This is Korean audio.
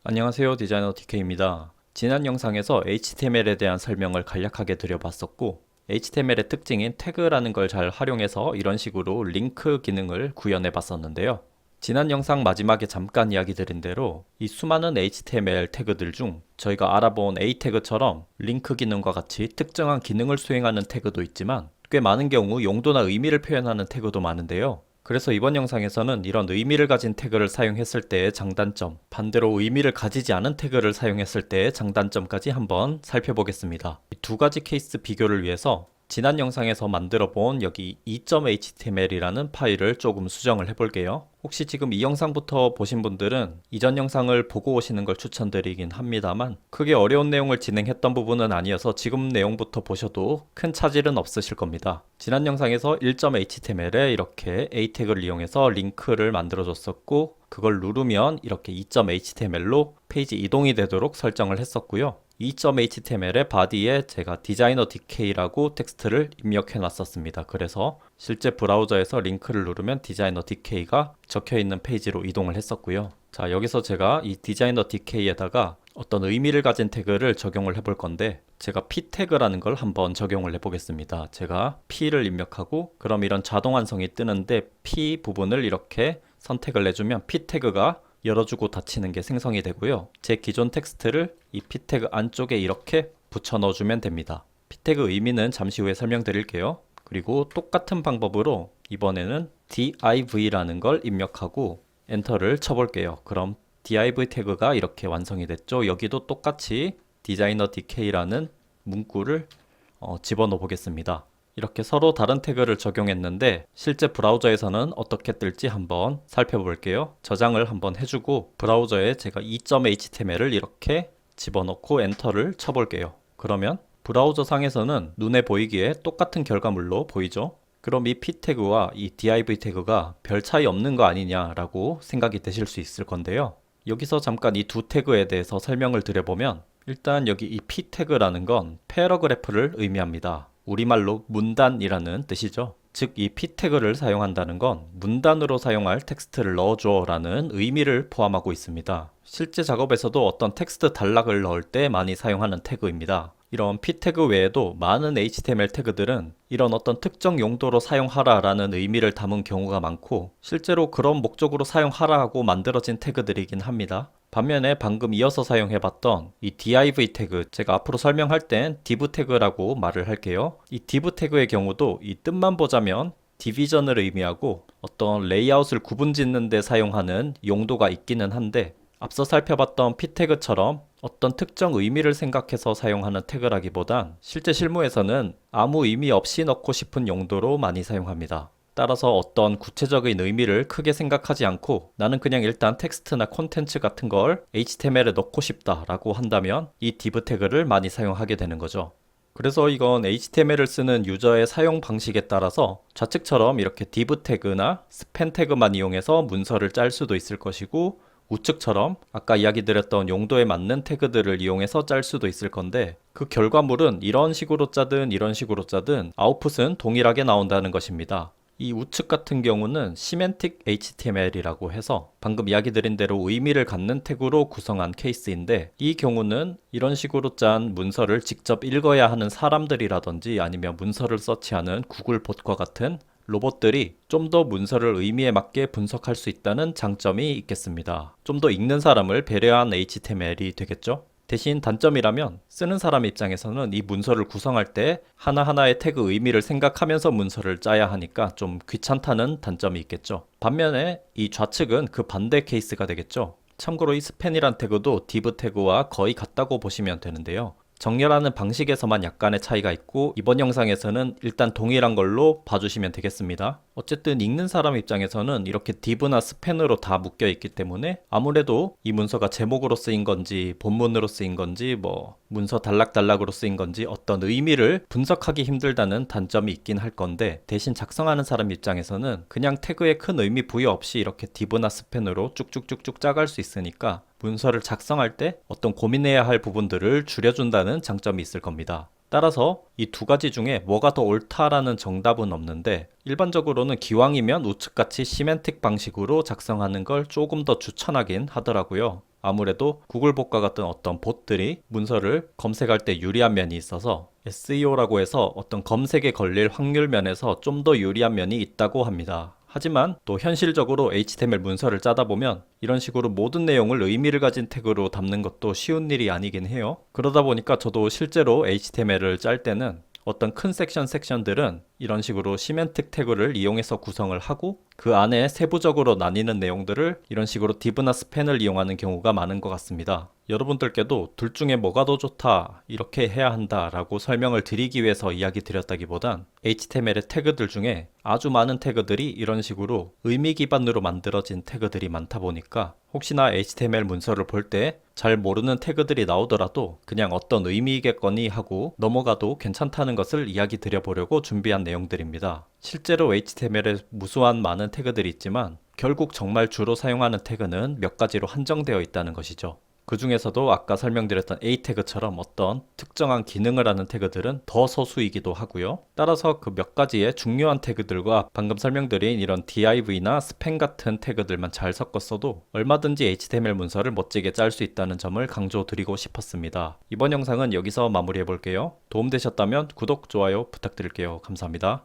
안녕하세요, 디자이너 DK입니다. 지난 영상에서 HTML에 대한 설명을 간략하게 드려봤었고, HTML의 특징인 태그라는 걸 잘 활용해서 이런 식으로 링크 기능을 구현해 봤었는데요. 지난 영상 마지막에 잠깐 이야기 드린 대로 이 수많은 HTML 태그들 중 저희가 알아본 A 태그처럼 링크 기능과 같이 특정한 기능을 수행하는 태그도 있지만 꽤 많은 경우 용도나 의미를 표현하는 태그도 많은데요. 그래서 이번 영상에서는 이런 의미를 가진 태그를 사용했을 때의 장단점, 반대로 의미를 가지지 않은 태그를 사용했을 때의 장단점까지 한번 살펴보겠습니다. 이 두 가지 케이스 비교를 위해서 지난 영상에서 만들어 본 여기 2.html이라는 파일을 조금 수정을 해볼게요. 혹시 지금 이 영상부터 보신 분들은 이전 영상을 보고 오시는 걸 추천드리긴 합니다만 크게 어려운 내용을 진행했던 부분은 아니어서 지금 내용부터 보셔도 큰 차질은 없으실 겁니다. 지난 영상에서 1.html에 이렇게 a 태그를 이용해서 링크를 만들어 줬었고, 그걸 누르면 이렇게 2.html로 페이지 이동이 되도록 설정을 했었고요. 2.html의 바디에 제가 디자이너 DK라고 텍스트를 입력해 놨었습니다. 그래서 실제 브라우저에서 링크를 누르면 디자이너 DK가 적혀 있는 페이지로 이동을 했었고요. 자, 여기서 제가 이 디자이너 DK에다가 어떤 의미를 가진 태그를 적용을 해볼 건데, 제가 p 태그라는 걸 한번 적용을 해보겠습니다. 제가 p를 입력하고 그럼 이런 자동 완성이 뜨는데 p 부분을 이렇게 선택을 내주면 p 태그가 열어주고 닫히는 게 생성이 되고요. 제 기존 텍스트를 이 p 태그 안쪽에 이렇게 붙여 넣어주면 됩니다. p 태그 의미는 잠시 후에 설명드릴게요. 그리고 똑같은 방법으로 이번에는 div라는 걸 입력하고 엔터를 쳐볼게요. 그럼 div 태그가 이렇게 완성이 됐죠. 여기도 똑같이 디자이너 DK라는 문구를 집어넣어 보겠습니다. 이렇게 서로 다른 태그를 적용했는데 실제 브라우저에서는 어떻게 뜰지 한번 살펴볼게요. 저장을 한번 해주고 브라우저에 제가 2.html을 이렇게 집어넣고 엔터를 쳐볼게요. 그러면 브라우저 상에서는 눈에 보이기에 똑같은 결과물로 보이죠? 그럼 이 p 태그와 이 div 태그가 별 차이 없는 거 아니냐라고 생각이 되실 수 있을 건데요. 여기서 잠깐 이 두 태그에 대해서 설명을 드려보면, 일단 여기 이 p 태그라는 건 패러그래프를 의미합니다. 우리말로 문단이라는 뜻이죠. 즉, 이 p 태그를 사용한다는 건 문단으로 사용할 텍스트를 넣어줘 라는 의미를 포함하고 있습니다. 실제 작업에서도 어떤 텍스트 단락을 넣을 때 많이 사용하는 태그입니다. 이런 p 태그 외에도 많은 HTML 태그들은 이런 어떤 특정 용도로 사용하라 라는 의미를 담은 경우가 많고, 실제로 그런 목적으로 사용하라 하고 만들어진 태그들이긴 합니다. 반면에 방금 이어서 사용해봤던 이 div 태그, 제가 앞으로 설명할 땐 div 태그라고 말을 할게요. 이 div 태그의 경우도 이 뜻만 보자면 디비전을 의미하고 어떤 레이아웃을 구분짓는 데 사용하는 용도가 있기는 한데, 앞서 살펴봤던 p 태그처럼 어떤 특정 의미를 생각해서 사용하는 태그라기보단 실제 실무에서는 아무 의미 없이 넣고 싶은 용도로 많이 사용합니다. 따라서 어떤 구체적인 의미를 크게 생각하지 않고 나는 그냥 일단 텍스트나 콘텐츠 같은 걸 HTML에 넣고 싶다라고 한다면 이 div 태그를 많이 사용하게 되는 거죠. 그래서 이건 HTML을 쓰는 유저의 사용 방식에 따라서 좌측처럼 이렇게 div 태그나 span 태그만 이용해서 문서를 짤 수도 있을 것이고, 우측처럼 아까 이야기 드렸던 용도에 맞는 태그들을 이용해서 짤 수도 있을 건데, 그 결과물은 이런 식으로 짜든 이런 식으로 짜든 아웃풋은 동일하게 나온다는 것입니다. 이 우측 같은 경우는 시멘틱 HTML이라고 해서 방금 이야기 드린 대로 의미를 갖는 태그로 구성한 케이스인데, 이 경우는 이런 식으로 짠 문서를 직접 읽어야 하는 사람들이라든지 아니면 문서를 서치하는 구글 봇과 같은 로봇들이 좀 더 문서를 의미에 맞게 분석할 수 있다는 장점이 있겠습니다. 좀 더 읽는 사람을 배려한 HTML이 되겠죠? 대신 단점이라면 쓰는 사람 입장에서는 이 문서를 구성할 때 하나하나의 태그 의미를 생각하면서 문서를 짜야 하니까 좀 귀찮다는 단점이 있겠죠. 반면에 이 좌측은 그 반대 케이스가 되겠죠. 참고로 이 스팬이란 태그도 div 태그와 거의 같다고 보시면 되는데요. 정렬하는 방식에서만 약간의 차이가 있고, 이번 영상에서는 일단 동일한 걸로 봐주시면 되겠습니다. 어쨌든 읽는 사람 입장에서는 이렇게 div나 span으로 다 묶여 있기 때문에 아무래도 이 문서가 제목으로 쓰인 건지 본문으로 쓰인 건지 문서 단락단락으로 쓰인 건지 어떤 의미를 분석하기 힘들다는 단점이 있긴 할 건데, 대신 작성하는 사람 입장에서는 그냥 태그에 큰 의미 부여 없이 이렇게 div나 span으로 쭉쭉쭉쭉 짜갈 수 있으니까 문서를 작성할 때 어떤 고민해야 할 부분들을 줄여준다는 장점이 있을 겁니다. 따라서 이 두 가지 중에 뭐가 더 옳다라는 정답은 없는데, 일반적으로는 기왕이면 우측같이 시멘틱 방식으로 작성하는 걸 조금 더 추천하긴 하더라고요. 아무래도 구글 봇과 같은 어떤 봇들이 문서를 검색할 때 유리한 면이 있어서 SEO라고 해서 어떤 검색에 걸릴 확률 면에서 좀 더 유리한 면이 있다고 합니다. 하지만 또 현실적으로 HTML 문서를 짜다 보면 이런 식으로 모든 내용을 의미를 가진 태그로 담는 것도 쉬운 일이 아니긴 해요. 그러다 보니까 저도 실제로 HTML을 짤 때는 어떤 큰 섹션들은 이런 식으로 시멘틱 태그를 이용해서 구성을 하고 그 안에 세부적으로 나뉘는 내용들을 이런 식으로 div나 span을 이용하는 경우가 많은 것 같습니다. 여러분들께도 둘 중에 뭐가 더 좋다, 이렇게 해야 한다 라고 설명을 드리기 위해서 이야기 드렸다기보단 HTML의 태그들 중에 아주 많은 태그들이 이런 식으로 의미 기반으로 만들어진 태그들이 많다 보니까 혹시나 HTML 문서를 볼 때 잘 모르는 태그들이 나오더라도 그냥 어떤 의미이겠거니 하고 넘어가도 괜찮다는 것을 이야기 드려보려고 준비한 내용들입니다. 실제로 HTML에 무수한 많은 태그들이 있지만 결국 정말 주로 사용하는 태그는 몇 가지로 한정되어 있다는 것이죠. 그 중에서도 아까 설명드렸던 A 태그처럼 어떤 특정한 기능을 하는 태그들은 더 소수이기도 하고요. 따라서 그 몇 가지의 중요한 태그들과 방금 설명드린 이런 div나 span 같은 태그들만 잘 섞었어도 얼마든지 HTML 문서를 멋지게 짤 수 있다는 점을 강조드리고 싶었습니다. 이번 영상은 여기서 마무리해 볼게요. 도움되셨다면 구독, 좋아요 부탁드릴게요. 감사합니다.